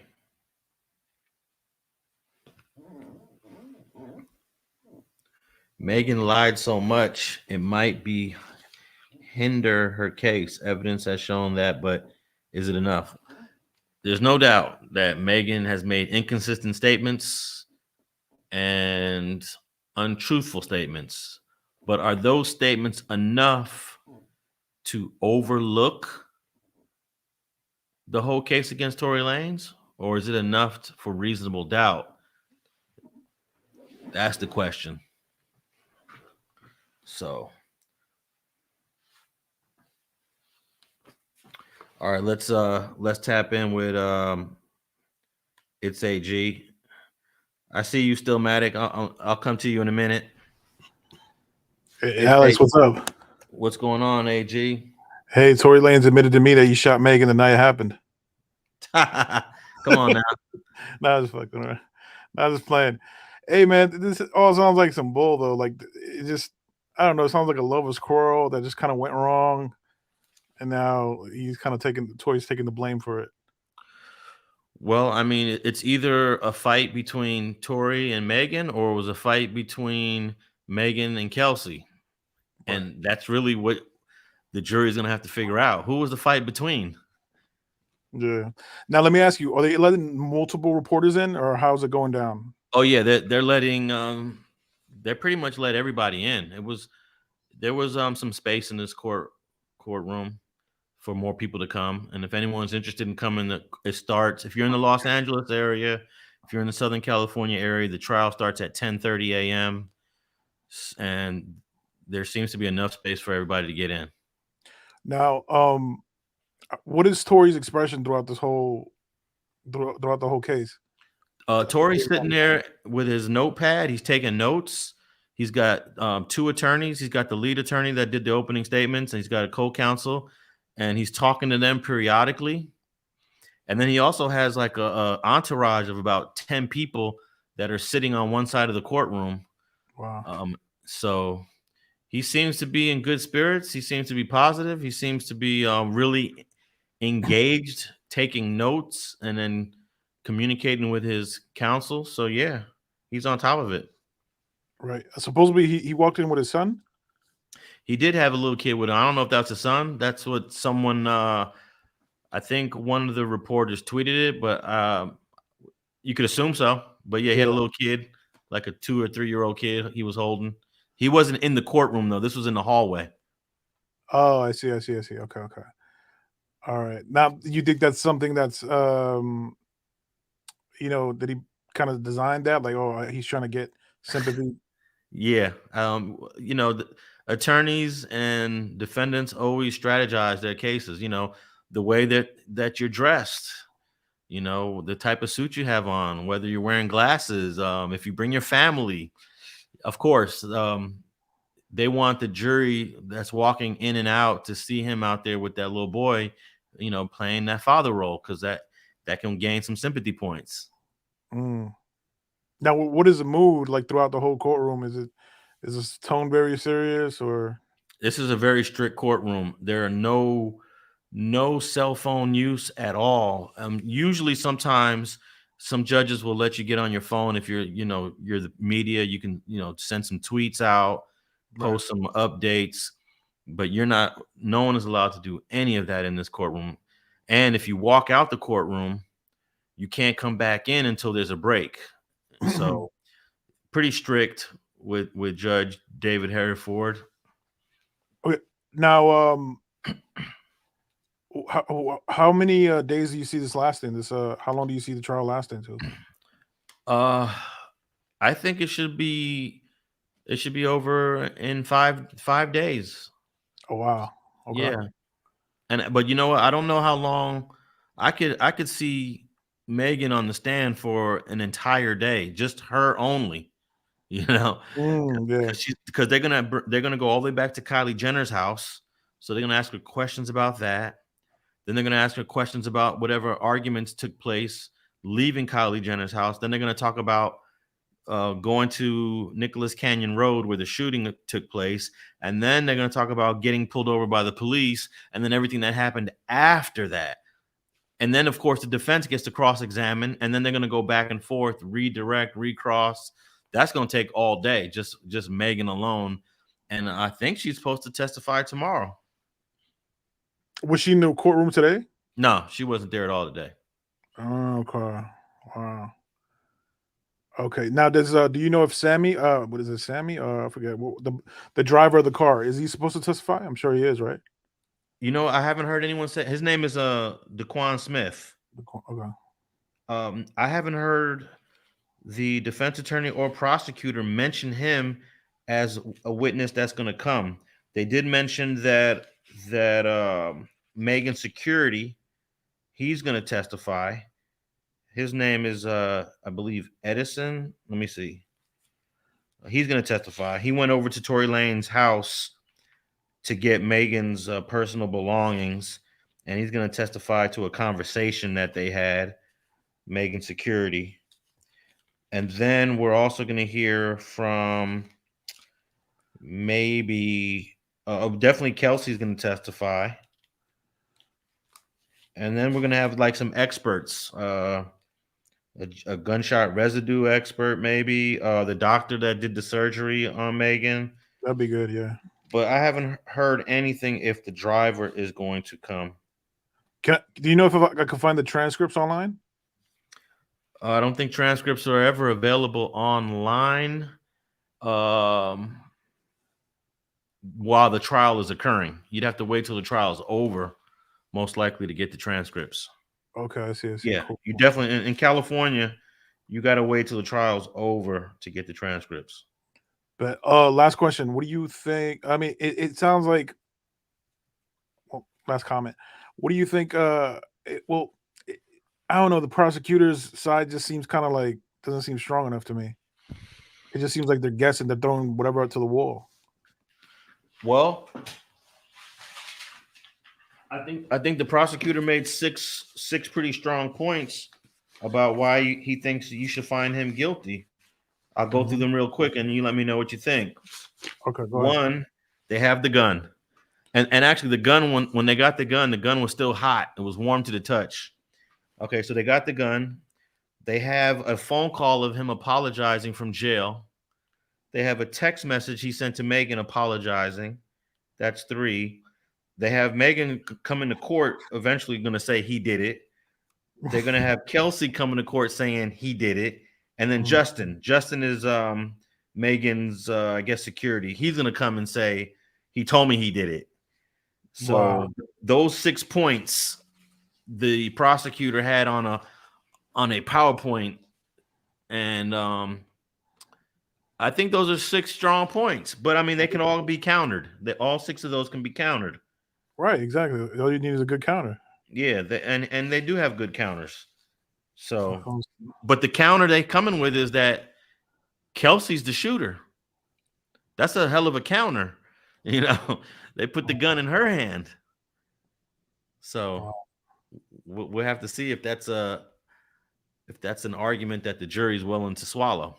Megan lied so much it might be hinder her case. Evidence has shown that, but is it enough? There's no doubt that Megan has made inconsistent statements and untruthful statements. But are those statements enough to overlook the whole case against Tory Lanez? Or is it enough for reasonable doubt? That's the question. So, all right, let's tap in with it's AG. I see you still, Matic. I'll come to you in a minute. Hey, Alex, what's up? What's going on, AG? Hey, Tory Lanez admitted to me that you shot Megan the night it happened. Come on now. Nah, just fucking around. Nah, just playing. Hey, man, this all sounds like some bull, though. Like, it just, I don't know, it sounds like a lover's quarrel that just kind of went wrong. And now he's kind of Tory's taking the blame for it. Well, I mean, it's either a fight between Tory and Megan, or it was a fight between Megan and Kelsey. Right. And that's really what the jury is going to have to figure out. Who was the fight between? Yeah. Now, let me ask you, are they letting multiple reporters in, or how's it going down? Oh, yeah, they're letting they pretty much let everybody in. There was some space in this courtroom for more people to come. And if anyone's interested in coming, it starts, if you're in the Los Angeles area, if you're in the Southern California area, the trial starts at 10:30 a.m. and there seems to be enough space for everybody to get in. Now, what is Tory's expression throughout the whole case? Tory's sitting there with his notepad. He's taking notes. He's got two attorneys. He's got the lead attorney that did the opening statements, and he's got a co-counsel, and he's talking to them periodically. And then he also has like a entourage of about 10 people that are sitting on one side of the courtroom. Wow. So he seems to be in good spirits. He seems to be positive. He seems to be really engaged, taking notes, and then communicating with his counsel. So yeah, he's on top of it. Right. Supposedly he walked in with his son. He did have a little kid with him. I don't know if that's his son. That's what someone, I think one of the reporters tweeted it, but you could assume so. But yeah, he had a little kid, like a 2 or 3 year old kid he was holding. He wasn't in the courtroom though. This was in the hallway. Oh, I see. Okay. All right. Now, you think that's something that's, did he kind of designed that? Like, oh, he's trying to get sympathy. Yeah. The attorneys and defendants always strategize their cases, the way that you're dressed, the type of suit you have on, whether you're wearing glasses, if you bring your family, of course, they want the jury that's walking in and out to see him out there with that little boy, playing that father role, because that can gain some sympathy points. Mm. Now, what is the mood like throughout the whole courtroom? Is this tone very serious, or? This is a very strict courtroom. There are no cell phone use at all. Usually, sometimes some judges will let you get on your phone if you're the media. You can send some tweets out, post some updates, but no one is allowed to do any of that in this courtroom. And if you walk out the courtroom, you can't come back in until there's a break. So pretty strict with Judge David Hereford. Okay. Now, how many days do you see this lasting? How long do you see the trial lasting to? I think it should be over in 5 days. Oh wow. Okay. Yeah. But you know what? I don't know how long. I could see Megan on the stand for an entire day, just her only. Yeah. Because they're gonna go all the way back to Kaylie Jenner's house. So they're gonna ask her questions about that. Then they're gonna ask her questions about whatever arguments took place leaving Kaylie Jenner's house. Then they're gonna talk about going to Nicholas Canyon Road where the shooting took place, and then they're going to talk about getting pulled over by the police, and then everything that happened after that. And then, of course, the defense gets to cross-examine, and then they're going to go back and forth, redirect, recross. that's going to take all day, just Megan alone. And I think she's supposed to testify tomorrow. Was she in the courtroom today? No, she wasn't there at all today. Oh, okay. Wow. Okay. Now, do you know if Sammy? What is it, Sammy? I forget. The driver of the car, is he supposed to testify? I'm sure he is, right? You know, I haven't heard anyone say his name is Jaquon Smith. Okay. I haven't heard the defense attorney or prosecutor mention him as a witness that's going to come. They did mention that Megan's security, he's going to testify. His name is I believe Edison. Let me see. He's going to testify. He went over to Tory Lanez's house to get Megan's personal belongings, and he's going to testify to a conversation that they had, Megan's security. And then we're also going to hear from maybe definitely Kelsey's going to testify. And then we're going to have like some experts, a gunshot residue expert, maybe the doctor that did the surgery on Megan. That'd be good, yeah. But I haven't heard anything if the driver is going to come. Do you know if I can find the transcripts online? I don't think transcripts are ever available online while the trial is occurring. You'd have to wait till the trial is over, most likely, to get the transcripts. Okay, I see. Yeah, cool. You definitely, in California, you got to wait till the trial's over to get the transcripts. But last question. What do you think? I mean, it sounds like, well, last comment. What do you think? I don't know. The prosecutor's side just seems kind of like, doesn't seem strong enough to me. It just seems like they're guessing, they're throwing whatever out to the wall. Well, I think the prosecutor made six pretty strong points about why he thinks you should find him guilty. I'll go through them real quick, and you let me know what you think. Okay, go ahead. One, they have the gun. And actually, the gun, when they got the gun was still hot. It was warm to the touch. Okay, so they got the gun. They have a phone call of him apologizing from jail. They have a text message he sent to Megan apologizing. That's 3. They have Megan coming to court, eventually going to say he did it. They're going to have Kelsey coming to court saying he did it. And then Justin is Megan's, I guess, security. He's going to come and say, he told me he did it. So those 6 points the prosecutor had on a PowerPoint. And I think those are 6 strong points. But, I mean, they can all be countered. All 6 of those can be countered. Right, exactly. All you need is a good counter. Yeah, and they do have good counters. So, but the counter they coming with is that Kelsey's the shooter. That's a hell of a counter. You know, they put the gun in her hand. So we'll have to see if that's an argument that the jury's willing to swallow.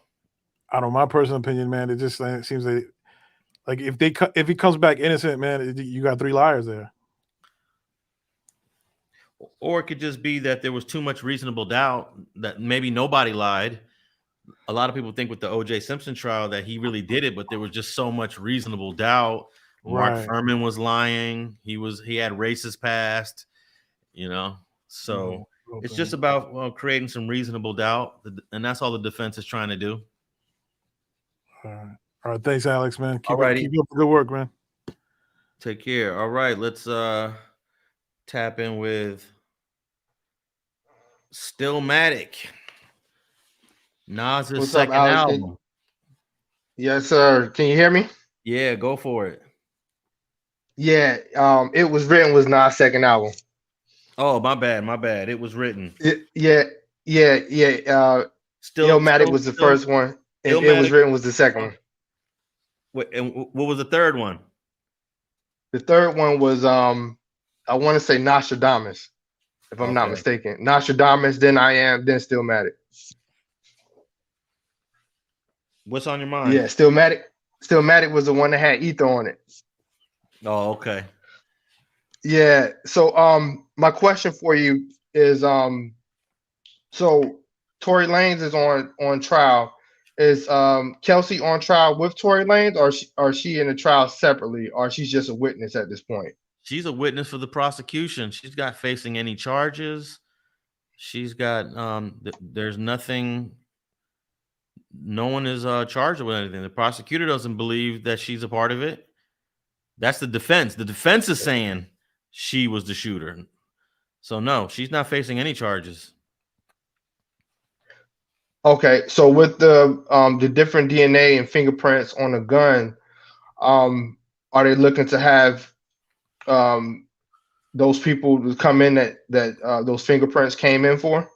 I don't know, my personal opinion, man. It just seems like if he comes back innocent, man, you got 3 liars there. Or it could just be that there was too much reasonable doubt that maybe nobody lied. A lot of people think with the O.J. Simpson trial that he really did it, but there was just so much reasonable doubt. Mark Furman was lying. He had racist past, you know. So it's just about creating some reasonable doubt, and that's all the defense is trying to do. All right. Thanks, Alex, man. Keep up the good work, man. Take care. All right, let's tap in with Stillmatic. Nas's What's second up, Alex? album. Yes, sir. Can you hear me? Yeah, go for it. Yeah, It Was Written was Nas' second album. Oh, my bad. It was written. Yeah. Stillmatic was the first one, and It Was Written was the second one. Wait, and what was the third one? The third one was I want to say Nostradamus, if I'm not mistaken. Nostradamus, Then I Am, then Stillmatic. What's on your mind? Yeah, Stillmatic was the one that had Ether on it. Oh, okay. Yeah. So my question for you is so Tory Lanez is on trial, Is Kelsey on trial with Tory Lanez, or she in the trial separately, or she's just a witness at this point? She's a witness for the prosecution. She's not facing any charges. She's got there's nothing. No one is charged with anything. The prosecutor doesn't believe that she's a part of it. That's the defense. The defense is saying she was the shooter. So no, she's not facing any charges. Okay, so with the different DNA and fingerprints on the gun, are they looking to have those people to come in that those fingerprints came in for,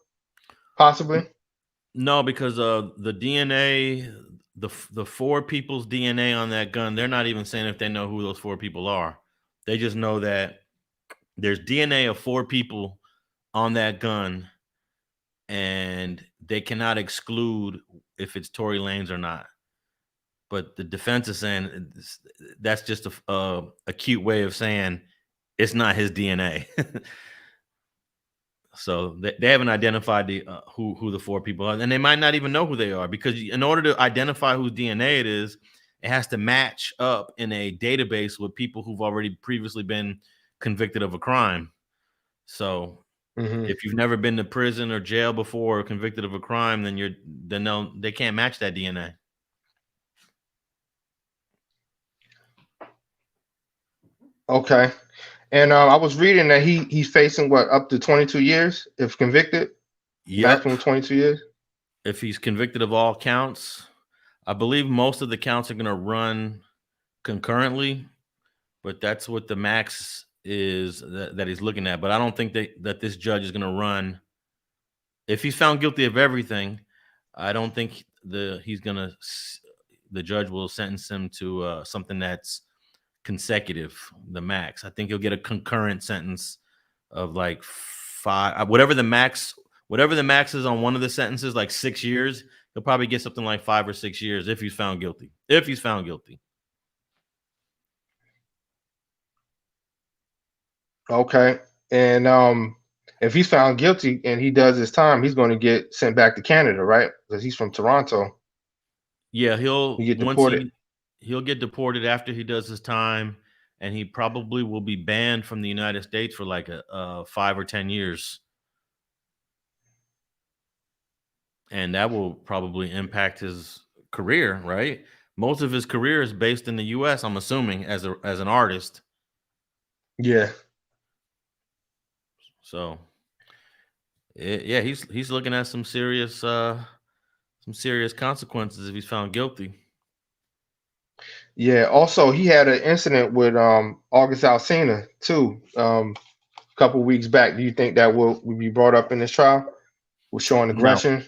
possibly? No, because the DNA, the 4 people's DNA on that gun, they're not even saying if they know who those 4 people are. They just know that there's DNA of 4 people on that gun, and they cannot exclude if it's Tory Lanez or not. But the defense is saying that's just a cute way of saying it's not his DNA. So they haven't identified the who the 4 people are, and they might not even know who they are, because in order to identify whose DNA it is, it has to match up in a database with people who've already previously been convicted of a crime. So if you've never been to prison or jail before or convicted of a crime, then they can't match that DNA. Okay. And I was reading that he's facing what, up to 22 years if convicted? Maximum 22 years? If he's convicted of all counts. I believe most of the counts are going to run concurrently, but that's what the max is that he's looking at. But I don't think that this judge is going to run. If he's found guilty of everything, I don't think the judge will sentence him to something that's consecutive, the max. I think he'll get a concurrent sentence of like 5, whatever the max is on one of the sentences, like 6 years. He'll probably get something like 5 or 6 years if he's found guilty. Okay. And if he's found guilty and he does his time, he's going to get sent back to Canada, right? Because he's from Toronto. Yeah, he'll get deported. He'll get deported after he does his time, and he probably will be banned from the United States for like 5 or 10 years. And that will probably impact his career, right? Most of his career is based in the US, I'm assuming, as an artist. Yeah. So yeah, he's looking at some serious consequences if he's found guilty. Yeah. Also, he had an incident with August Alsina too, a couple weeks back. Do you think that will be brought up in this trial with showing aggression?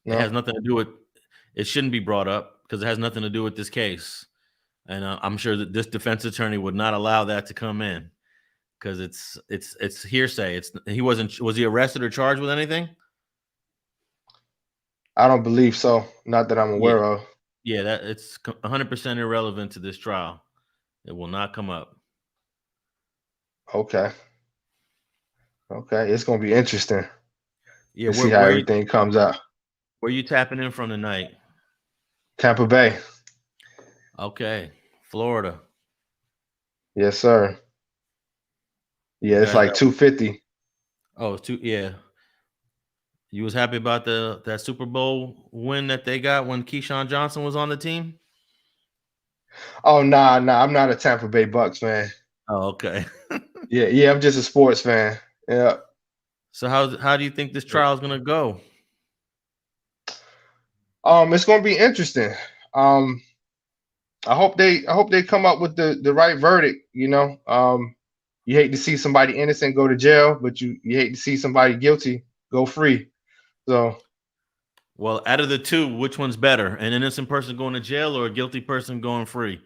No. It has nothing to do with. It shouldn't be brought up because it has nothing to do with this case, and I'm sure that this defense attorney would not allow that to come in because it's hearsay. Was he arrested or charged with anything? I don't believe so. Not that I'm aware of. Yeah, that it's 100% irrelevant to this trial. It will not come up. Okay. It's gonna be interesting. Yeah, see how everything comes out. Where you tapping in from tonight? Tampa Bay. Okay, Florida. Yes, sir. Yeah, it's like 250. Oh, it's yeah. You was happy about that Super Bowl win that they got when Keyshawn Johnson was on the team? Oh, nah. I'm not a Tampa Bay Bucks fan. Oh, okay. yeah, I'm just a sports fan. Yeah. So how do you think this trial is gonna go? It's gonna be interesting. I hope they come up with the right verdict. You hate to see somebody innocent go to jail, but you hate to see somebody guilty go free. So, well, out of the two, which one's better? An innocent person going to jail or a guilty person going free?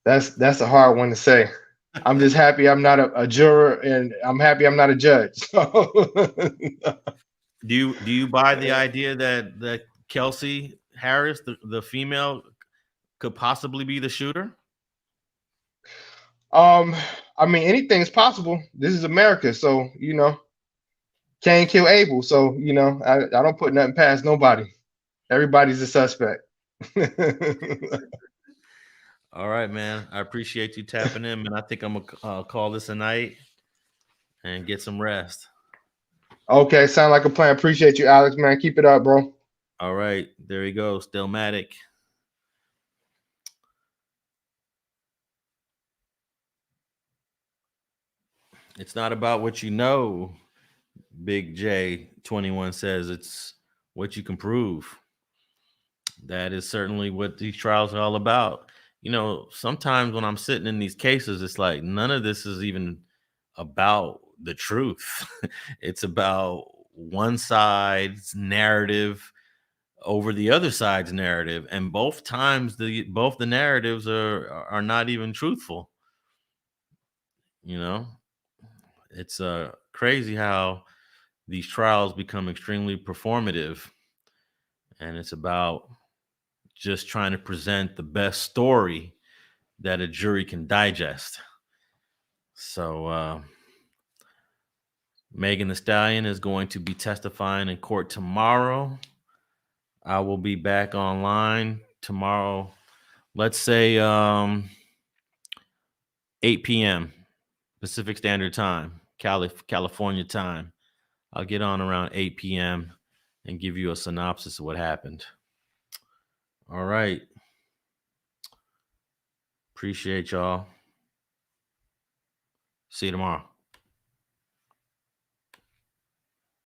That's a hard one to say. I'm just happy I'm not a juror, and I'm happy I'm not a judge. So. Do you buy the idea that Kelsey Harris, the female, could possibly be the shooter? I mean, anything's possible. This is America, so Cain kill Abel. So I don't put nothing past nobody. Everybody's a suspect. All right, man. I appreciate you tapping in, and I think I'm gonna call this a night and get some rest. Okay, sound like a plan. Appreciate you, Alex, man. Keep it up, bro. All right, there you go, Stillmatic. It's not about what you know, Big J21 says. It's what you can prove. That is certainly what these trials are all about. You know, sometimes when I'm sitting in these cases, it's like none of this is even about the truth. It's about one side's narrative over the other side's narrative, and both times both the narratives are not even truthful. You know, it's crazy how these trials become extremely performative, and it's about just trying to present the best story that a jury can digest. So Megan Thee Stallion is going to be testifying in court tomorrow. I will be back online tomorrow. Let's say 8 p.m. Pacific Standard Time, California time. I'll get on around 8 p.m. and give you a synopsis of what happened. All right. Appreciate y'all. See you tomorrow.